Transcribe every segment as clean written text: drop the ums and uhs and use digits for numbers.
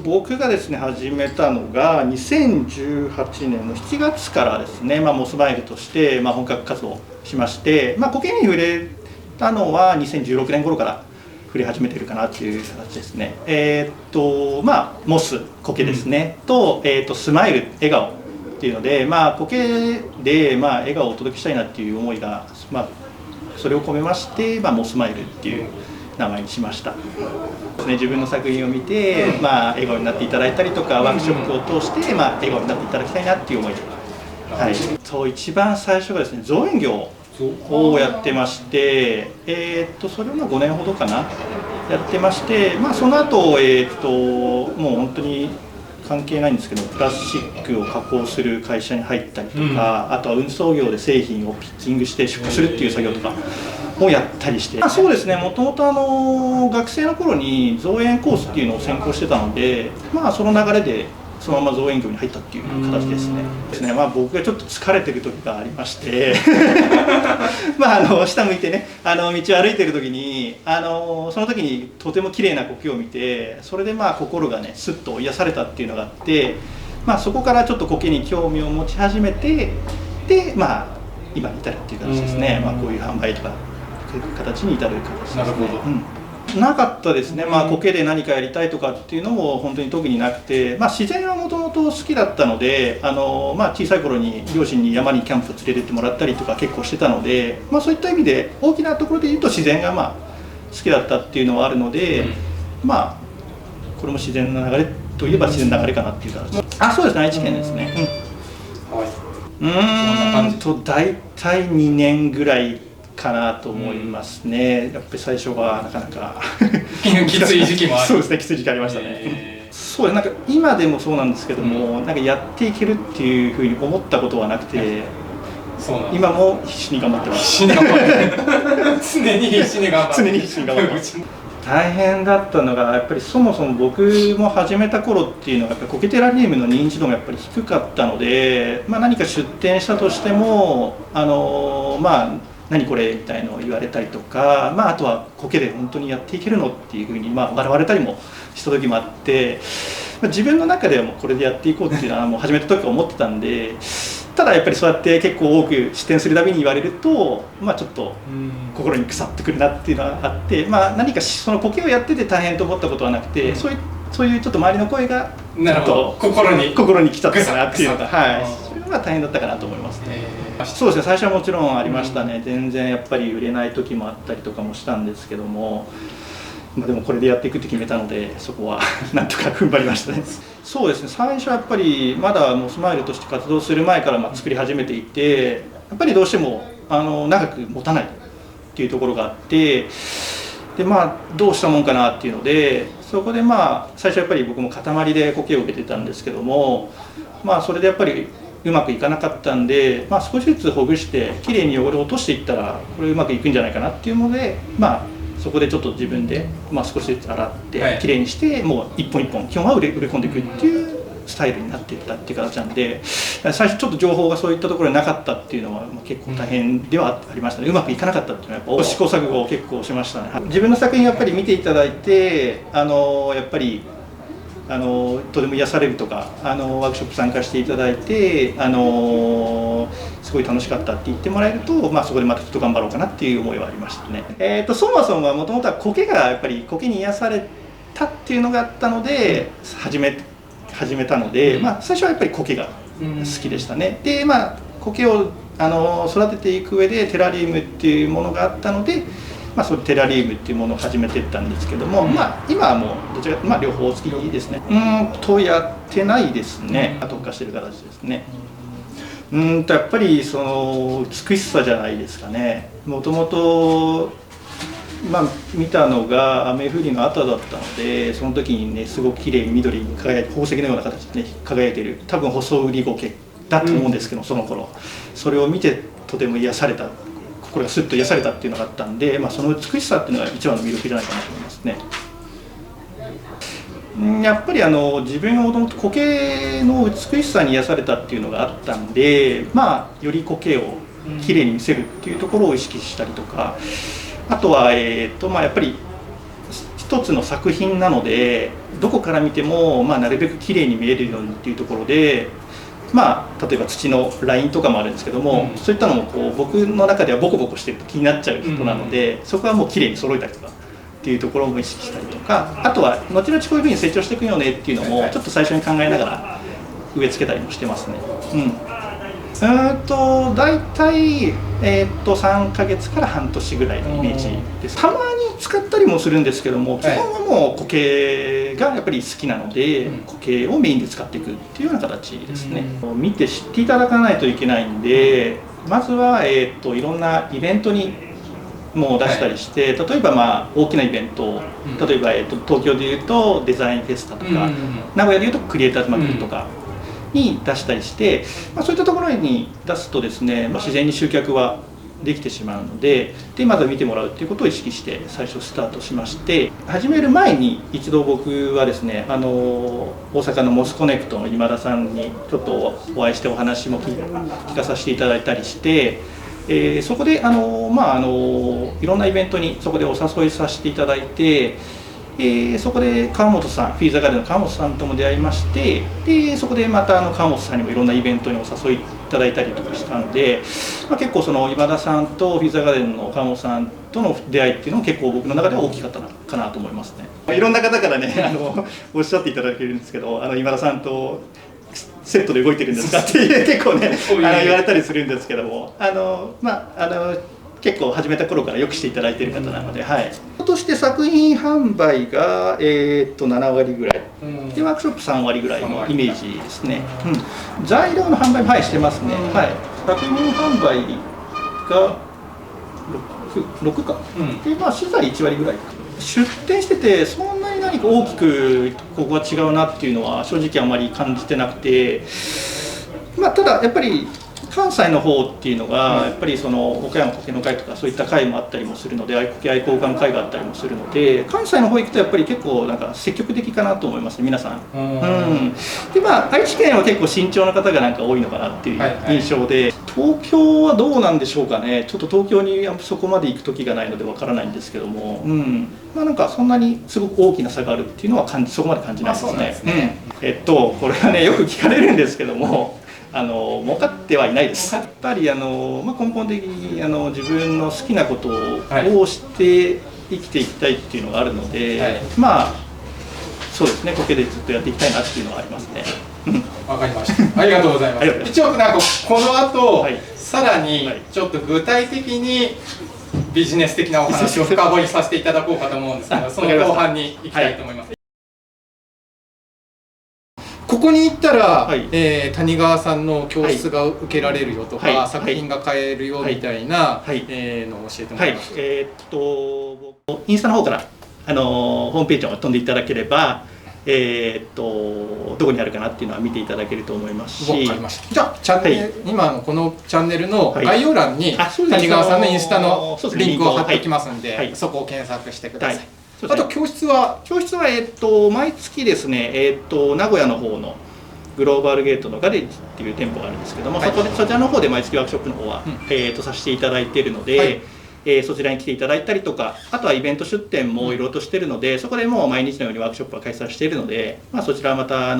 僕がですね始めたのが2018年の7月からですね、モスマイルとして、本格活動しまして、苔に触れたのは2016年頃から触れ始めてるかなっていう形ですね。モス苔ですね、と、スマイル笑顔っていうので、苔で笑顔をお届けしたいなっていう思いが、それを込めまして、モスマイルっていう名前にしました。自分の作品を見て、笑顔になっていただいたりとか、ワークショップを通して、笑顔になっていただきたいなっていう思いで、一番最初がですね造園業をやってまして、それを5年ほどかなやってまして、その後、もう本当に関係ないんですけど、プラスチックを加工する会社に入ったりとか、あとは運送業で製品をピッキングして出荷するっていう作業とかをやったりして、そうですね、もともと学生の頃に造園コースっていうのを専攻してたので、その流れでそのまま造園業に入ったっていう形ですね。僕がちょっと疲れてる時がありまして下向いてね道を歩いてる時にその時にとても綺麗な苔を見て、それで心がねスッと癒されたっていうのがあって、そこからちょっと苔に興味を持ち始めて、で今に至るっていう形ですね。こういう販売とかそういう形に至る形ですね。なるほど。なかったですね。苔で何かやりたいとかっていうのも本当に特になくて、自然はもともと好きだったので、小さい頃に両親に山にキャンプ連れてってもらったりとか結構してたので、そういった意味で大きなところで言うと自然が好きだったっていうのはあるので、これも自然の流れといえば自然の流れかなっていう形。そうですね、愛知県ですね。大体2年ぐらいかなと思いますね。やっぱり最初はなかなかきつい時期もある。そうですね、きつい時期ありましたね。そうです、今でもそうなんですけども、やっていけるっていうふうに思ったことはなくて、今も必死に頑張ってます。常に必死に頑張ってます。大変だったのがやっぱりそもそも僕も始めた頃っていうのがやっぱり苔テラリウムの認知度がやっぱり低かったので、何か出店したとしても何これみたいのを言われたりとか、あとは苔で本当にやっていけるのっていうふうに笑われたりもした時もあって、自分の中ではもうこれでやっていこうっていうのはもう始めた時から思ってたんで、ただやっぱりそうやって結構多く出店するたびに言われると、ちょっと心に腐ってくるなっていうのがあって、何かその苔をやってて大変と思ったことはなくて、そういうちょっと周りの声がちょっと心に来ちゃったかなっていうのが、そういうのが大変だったかなと思いますね。そうですね、最初はもちろんありましたね。全然やっぱり売れない時もあったりとかもしたんですけども、でもこれでやっていくって決めたので、そこはなんとか踏ん張りましたね。そうですね、最初はやっぱりまだモスマイルとして活動する前から作り始めていて、やっぱりどうしても長く持たないっていうところがあって、でどうしたもんかなっていうので、そこで最初やっぱり僕も塊で苔を受けてたんですけども、それでやっぱりうまくいかなかったんで、少しずつほぐしてきれいに汚れを落としていったらこれうまくいくんじゃないかなっていうので、そこでちょっと自分で少しずつ洗ってきれいにして、もう一本一本基本は売れ込んでいくっていうスタイルになっていったっていう形なんで、最初ちょっと情報がそういったところになかったっていうのは結構大変ではありましたね。うまくいかなかったっていうのはやっぱ試行錯誤を結構しましたね。自分の作品やっぱり見ていただいて、やっぱりとても癒されるとか、ワークショップ参加していただいて、すごい楽しかったって言ってもらえると、そこでまたちょっと頑張ろうかなっていう思いはありましたね。そもそもはもともとは苔がやっぱり苔に癒されたっていうのがあったので始めたので、最初はやっぱり苔が好きでしたね。で苔を育てていく上でテラリウムっていうものがあったので、それテラリウムっていうものを始めていったんですけども、今はもうどちらか両方好きですね。やってないですね。特化してる形ですね。やっぱりその美しさじゃないですかね。もともと見たのが雨降りの後だったので、その時にねすごく綺麗に緑に輝いて、宝石のような形で、輝いている多分細売り苔だと思うんですけど、その頃それを見てとても癒された。心がスッと癒されたっていうのがあったんで、その美しさっていうのが一番の魅力じゃないかなと思いますね。やっぱり自分はもともと苔の美しさに癒されたっていうのがあったんで、より苔をきれいに見せるっていうところを意識したりとか、あとはやっぱり一つの作品なので、どこから見ても、なるべく綺麗に見えるようにっていうところで、例えば土のラインとかもあるんですけども、そういったのもこう僕の中ではボコボコしてると気になっちゃう人なので、そこはもう綺麗に揃えたりとかっていうところも意識したりとか、あとは後々こういうふうに成長していくよねっていうのもちょっと最初に考えながら植え付けたりもしてますね。大体、3ヶ月から半年ぐらいのイメージです。たまに使ったりもするんですけども、基本はもう固形がやっぱり好きなので、固形をメインで使っていくっていうような形ですね。見て知っていただかないといけないんで、まずは、いろんなイベントにもう出したりして、例えば大きなイベント、例えば、東京でいうとデザインフェスタとか、名古屋でいうとクリエイターズマーケットとかに出したりして、そういったところに出すとですね、自然に集客はできてしまうので、まずは見てもらうということを意識して最初スタートしまして、始める前に一度僕はですね、大阪のモスコネクトの今田さんにちょっとお会いしてお話も聞かさせていただいたりして、そこでいろんなイベントにそこでお誘いさせていただいて、そこで川本さん、フィーザーガーデンの川本さんとも出会いまして、そこでまた川本さんにもいろんなイベントにお誘いいただいたりとかしたので、結構その今田さんとフィーザーガーデンの川本さんとの出会いっていうのも結構僕の中では大きかったかなと思いますね。いろんな方からねおっしゃっていただけるんですけど、今田さんとセットで動いてるんですかって結構ね言われたりするんですけども、結構始めた頃からよくしていただいている方なので、として作品販売が、7割ぐらいで、ワークショップ3割ぐらいのイメージですね。材料の販売もしてますね。作品販売が 6か、で資材1割ぐらい。出店しててそんなに何か大きくここが違うなっていうのは正直あまり感じてなくて、ただやっぱり関西の方っていうのがやっぱりその岡山苔の会とかそういった会もあったりもするので、愛苔愛好家の会があったりもするので、関西の方行くとやっぱり結構なんか積極的かなと思いますね、皆さん。で愛知県は結構慎重な方がなんか多いのかなっていう印象で、東京はどうなんでしょうかね。ちょっと東京にそこまで行く時がないのでわからないんですけども、なんかそんなにすごく大きな差があるっていうのはそこまで感じないですね。これはねよく聞かれるんですけども、儲かってはいないです。やっぱり根本的に自分の好きなことをして生きていきたいっていうのがあるので、そうですね、苔でずっとやっていきたいなっていうのはありますね。わかりました。ありがとうございます。一応なんかこの後、さらにちょっと具体的にビジネス的なお話を深掘りさせていただこうかと思うんですけど、その後半に行きたいと思います。ここに行ったら、谷川さんの教室が受けられるよとか、作品が買えるよみたいなのを教えてもらいます。インスタの方からホームページを飛んでいただければ、どこにあるかなっていうのは見ていただけると思いますし。わかりました。じゃあ今のこのチャンネルの概要欄に谷川さんのインスタのリンクを貼っておきますんで、そこを検索してください。あと教室は毎月ですね、名古屋の方のグローバルゲートのガレージっていう店舗があるんですけども、そちらの方で毎月ワークショップの方は、させていただいているので、そちらに来ていただいたりとか、あとはイベント出店もいろいろとしているので、そこでもう毎日のようにワークショップは開催しているので、そちらはまたイ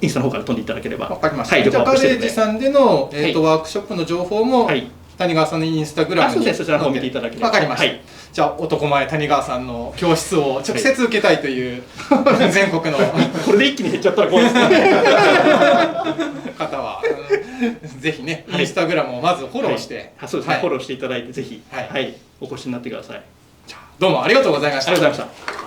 ンスタの方から飛んでいただければ。わかりました。じゃあガレージさんでのワークショップの情報も谷川さんのインスタグラムにそちらの方を見ていただければ。わかりました。じゃあ男前谷川さんの教室を直接受けたいという全国のこれで一気に減っちゃったら怖いですね。方はぜひねインスタグラムをまずフォローして、そうですね、フォローしていただいてぜひお越しになってください。じゃあどうもありがとうございました。ありがとうございました。